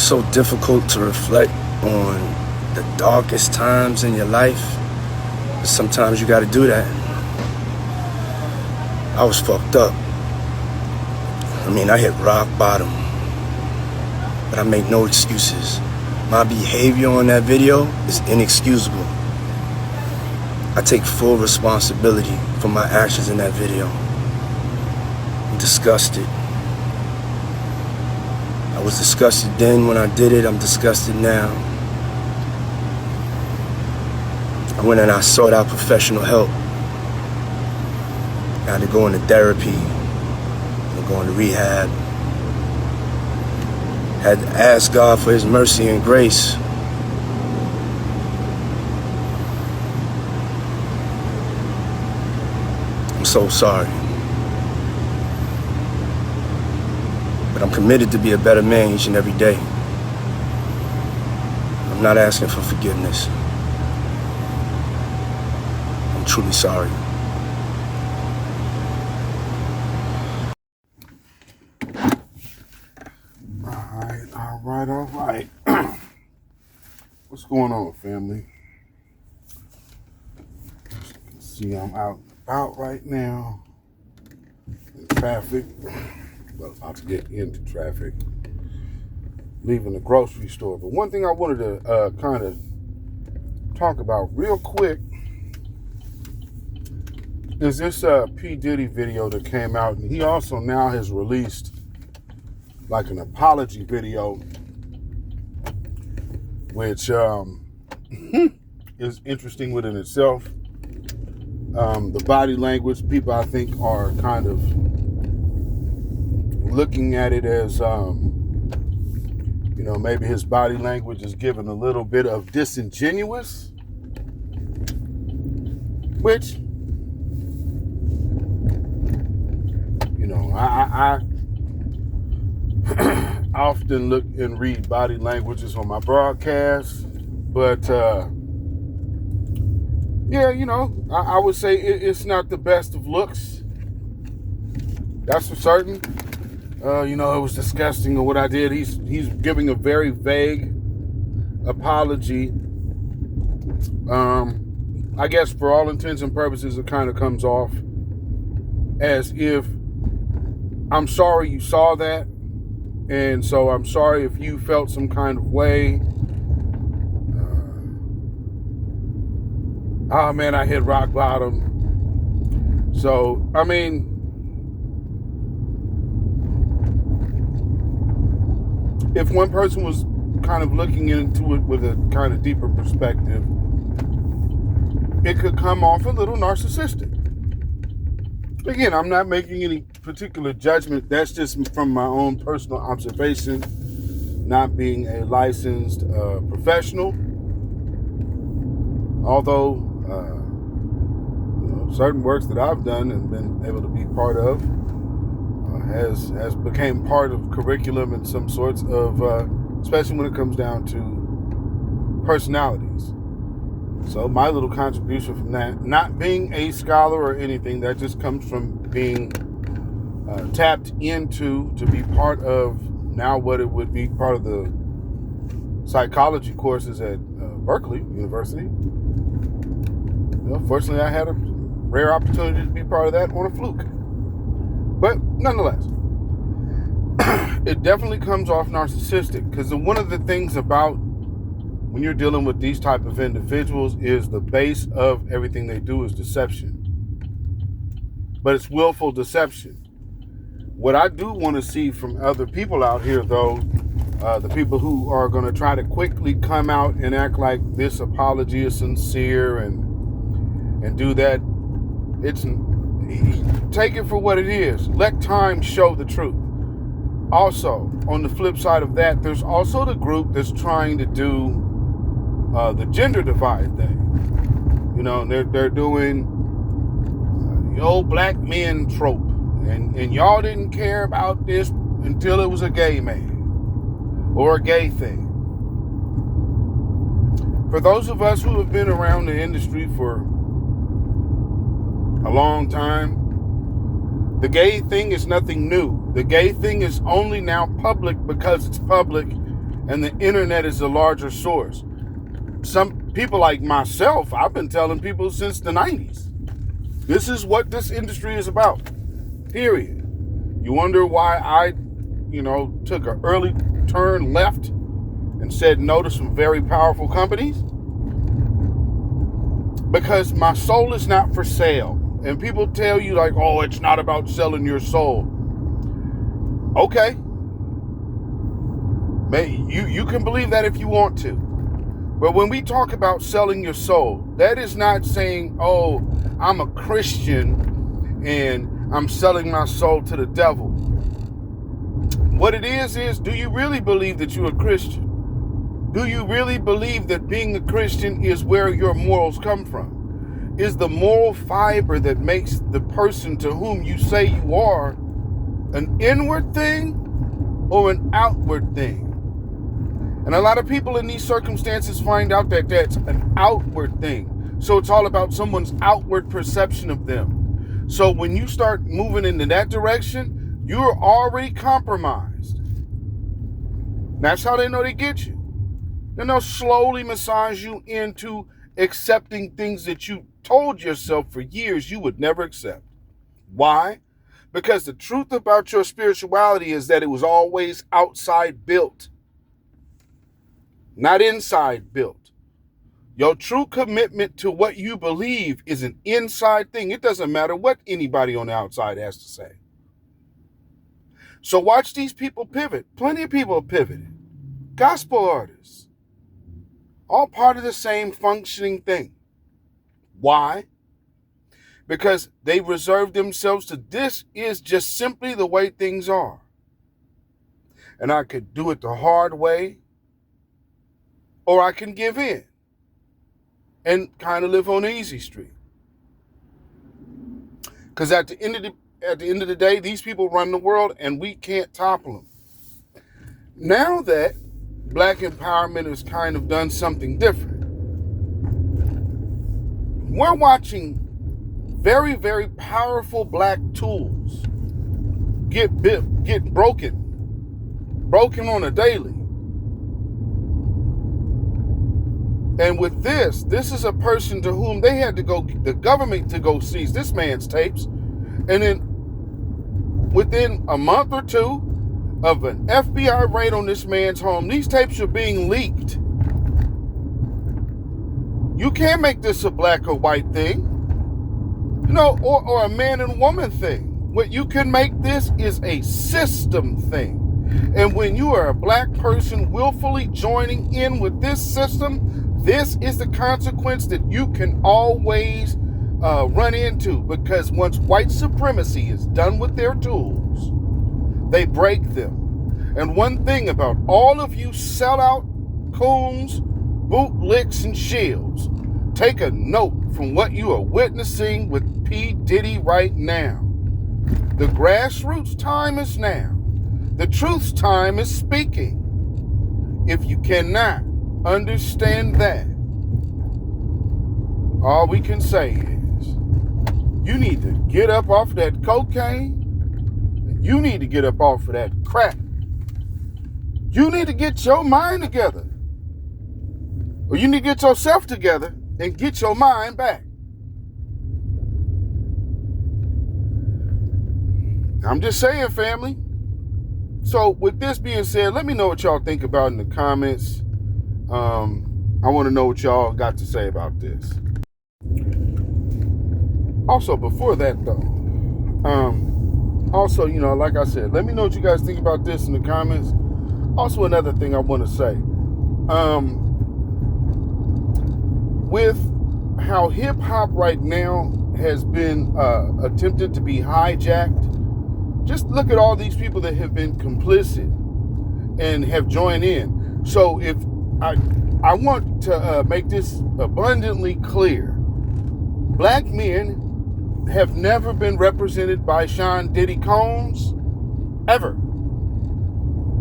so difficult to reflect on the darkest times in your life, but sometimes you gotta do that. I was fucked up. I mean, I hit rock bottom, but I make no excuses. My behavior on that video is inexcusable. I take full responsibility for my actions in that video. I'm disgusted. I was disgusted then when I did it. I'm disgusted now. I went and I sought out professional help. I had to go into therapy, and go into rehab. Had to ask God for His mercy and grace. I'm so sorry. But I'm committed to be a better man each and every day. I'm not asking for forgiveness. I'm truly sorry. All right. What's going on, family? As you can see, I'm out right now in traffic. Well, about to get into traffic, leaving the grocery store. But one thing I wanted to kind of talk about real quick is this P. Diddy video that came out. And he also now has released like an apology video, which is interesting within itself. The body language, people I think are kind of looking at it as, maybe his body language is given a little bit of disingenuous, which, I often look and read body languages on my broadcasts, but I would say it's not the best of looks. That's for certain. It was disgusting or what I did. He's giving a very vague apology. I guess for all intents and purposes, it kind of comes off as if, I'm sorry you saw that, and so I'm sorry if you felt some kind of way. I hit rock bottom. So, I mean, if one person was kind of looking into it with a kind of deeper perspective, it could come off a little narcissistic. Again, I'm not making any particular judgment. That's just from my own personal observation, not being a licensed professional. Although, certain works that I've done and been able to be part of has became part of curriculum in some sorts of, especially when it comes down to personalities. So my little contribution from that, not being a scholar or anything, that just comes from being tapped into to be part of now what it would be part of the psychology courses at Berkeley University. Fortunately, I had a rare opportunity to be part of that on a fluke. But nonetheless, it definitely comes off narcissistic, because one of the things about when you're dealing with these type of individuals is the base of everything they do is deception. But it's willful deception. What I do want to see from other people out here, though, the people who are going to try to quickly come out and act like this apology is sincere and do that, take it for what it is. Let time show the truth. Also, on the flip side of that, there's also the group that's trying to do the gender divide thing. They're doing the old black men trope, and y'all didn't care about this until it was a gay man or a gay thing. For those of us who have been around the industry for a long time, the gay thing is nothing new. The gay thing is only now public because it's public, and the internet is the larger source. Some people like myself, I've been telling people since the 90s. This is what this industry is about, period. You wonder why I, took an early turn left and said no to some very powerful companies? Because my soul is not for sale. And people tell you like, oh, it's not about selling your soul. Okay. You can believe that if you want to. But when we talk about selling your soul, that is not saying, oh, I'm a Christian and I'm selling my soul to the devil. What it is, do you really believe that you're a Christian? Do you really believe that being a Christian is where your morals come from? Is the moral fiber that makes the person to whom you say you are an inward thing or an outward thing? And a lot of people in these circumstances find out that that's an outward thing. So it's all about someone's outward perception of them. So when you start moving into that direction, you're already compromised. That's how they know they get you. Then they'll slowly massage you into accepting things that you told yourself for years you would never accept. Why? Because the truth about your spirituality is that it was always outside built, not inside built. Your true commitment to what you believe is an inside thing. It doesn't matter what anybody on the outside has to say. So watch these people pivot. Plenty of people have pivoted. Gospel artists. All part of the same functioning thing. Why? Because they reserve themselves to this is just simply the way things are. And I could do it the hard way, or I can give in and kind of live on the easy street. Because at the end of the day, these people run the world and we can't topple them. Now that Black empowerment has kind of done something different, we're watching very, very powerful Black tools get broken on a daily. And with this is a person to whom they had to go, the government to go seize this man's tapes. And then within a month or two of an FBI raid on this man's home, these tapes are being leaked. You can't make this a black or white thing, or a man and woman thing. What you can make this is a system thing. And when you are a Black person willfully joining in with this system, this is the consequence that you can always run into, because once white supremacy is done with their tools, they break them. And one thing about all of you sellout coons, bootlicks, and shields, take a note from what you are witnessing with P. Diddy right now. The grassroots time is now. The truth's time is speaking. If you cannot understand that, all we can say is you need to get up off of that cocaine, and you need to get up off of that crack. You need to get your mind together, or you need to get yourself together and get your mind back. I'm just saying, family. So with this being said, let me know what y'all think about in the comments. I want to know what y'all got to say about this. Also, before that though, like I said, let me know what you guys think about this in the comments. Also, another thing I want to say, with how hip hop right now has been attempted to be hijacked, just look at all these people that have been complicit and have joined in. So if I want to make this abundantly clear, Black men have never been represented by Sean Diddy Combs, ever.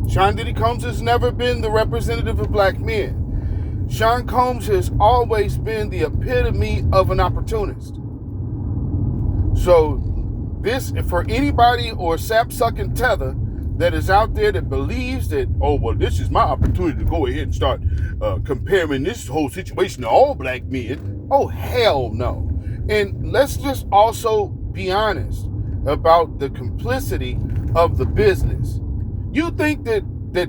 Sean Diddy Combs has never been the representative of Black men. Sean Combs has always been the epitome of an opportunist. So this, for anybody or sap-sucking tether that is out there that believes that, oh, well, this is my opportunity to go ahead and start comparing this whole situation to all black men. Oh, hell no. And let's just also be honest about the complicity of the business. You think that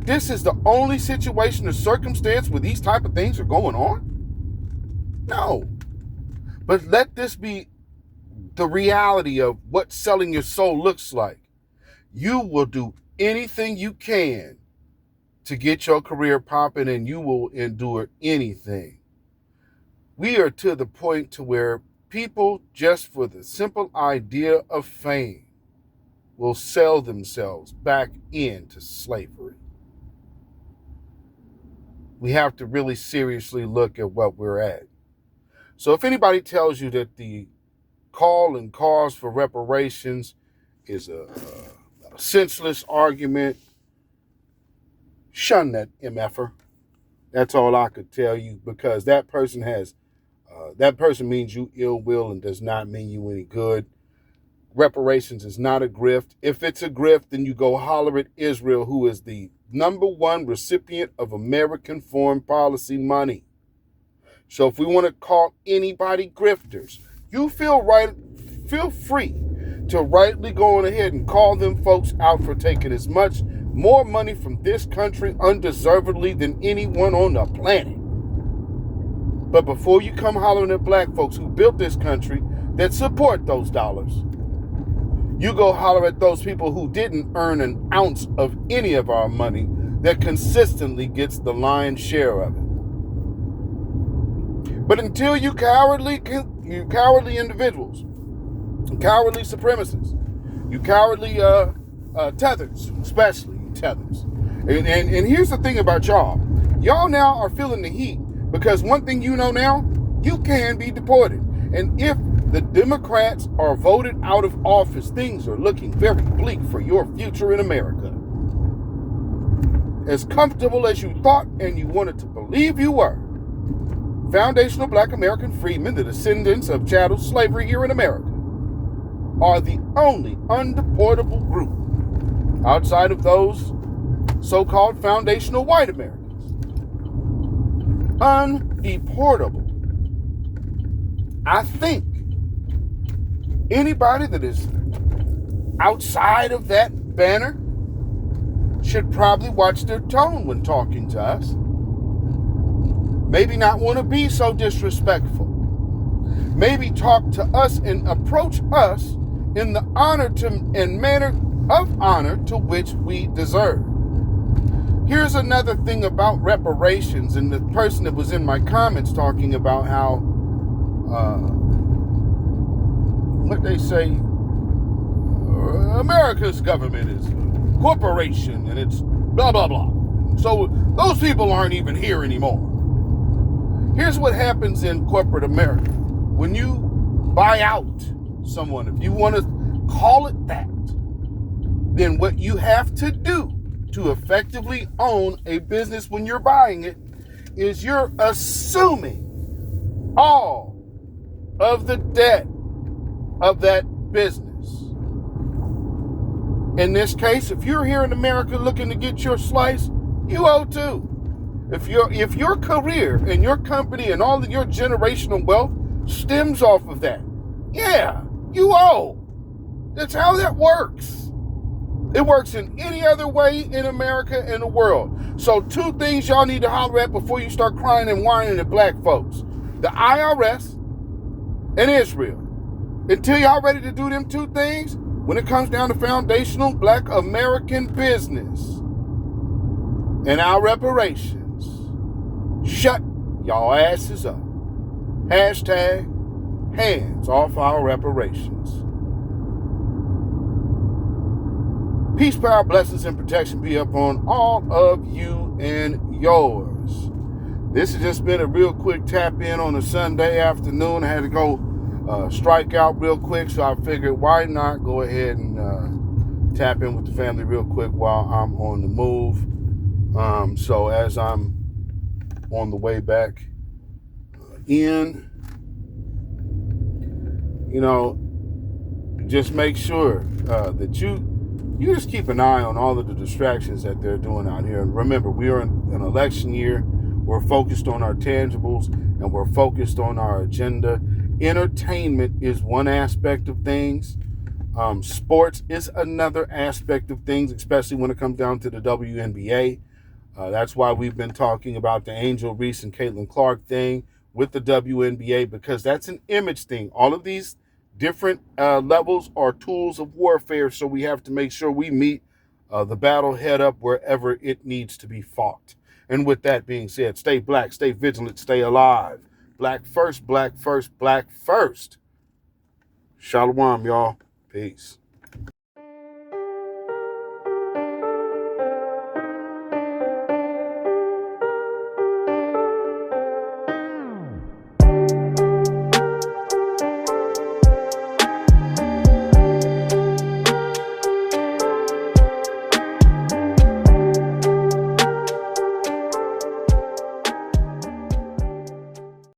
this is the only situation or circumstance where these type of things are going on? No. But let this be the reality of what selling your soul looks like. You will do anything you can to get your career popping, and you will endure anything. We are to the point to where people, just for the simple idea of fame, will sell themselves back into slavery. We have to really seriously look at what we're at. So if anybody tells you that the call and cause for reparations is a senseless argument, shun that MFer. That's all I could tell you, because that person means you ill will and does not mean you any good. Reparations is not a grift. If it's a grift, then you go holler at Israel, who is the #1 recipient of American foreign policy money. So if we want to call anybody grifters, you feel free to rightly go on ahead and call them folks out for taking as much more money from this country undeservedly than anyone on the planet. But before you come hollering at black folks who built this country that support those dollars, you go holler at those people who didn't earn an ounce of any of our money that consistently gets the lion's share of it. But until you cowardly individuals, cowardly supremacists, you cowardly tethers, especially tethers. And here's the thing about y'all. Y'all now are feeling the heat, because one thing you know now, you can be deported. And if the Democrats are voted out of office, things are looking very bleak for your future in America. As comfortable as you thought and you wanted to believe you were, foundational black American freedmen, the descendants of chattel slavery here in America, are the only undeportable group outside of those so-called foundational white Americans. Undeportable. I think anybody that is outside of that banner should probably watch their tone when talking to us. Maybe not want to be so disrespectful. Maybe talk to us and approach us in the honor and manner of honor to which we deserve. Here's another thing about reparations, and the person that was in my comments talking about how what they say, America's government is a corporation and it's blah, blah, blah. So those people aren't even here anymore. Here's what happens in corporate America. When you buy out someone, if you want to call it that, then what you have to do to effectively own a business when you're buying it is you're assuming all of the debt of that business. In this case, if you're here in America looking to get your slice, you owe too. If your career and your company and all of your generational wealth stems off of that, yeah, you owe. That's how that works. It works in any other way in America and the world. So 2 things y'all need to holler at before you start crying and whining at black folks: the IRS and Israel. Until y'all ready to do them 2 things, when it comes down to foundational black American business and our reparations, shut y'all asses up. Hashtag hands off our reparations. Peace, power, blessings, and protection be upon all of you and yours. This has just been a real quick tap in on a Sunday afternoon. I had to go strike out real quick, so I figured why not go ahead and tap in with the family real quick while I'm on the move. So as I'm on the way back in, just make sure that you you just keep an eye on all of the distractions that they're doing out here. And remember, we are in an election year. We're focused on our tangibles and we're focused on our agenda. Entertainment is one aspect of things. Sports is another aspect of things, especially when it comes down to the WNBA. That's why we've been talking about the Angel Reese and Caitlin Clark thing with the WNBA, because that's an image thing. All of these different levels are tools of warfare, so we have to make sure we meet the battle head up wherever it needs to be fought. And with that being said, stay black, stay vigilant, stay alive. Black first, black first, black first. Shalom, y'all. Peace.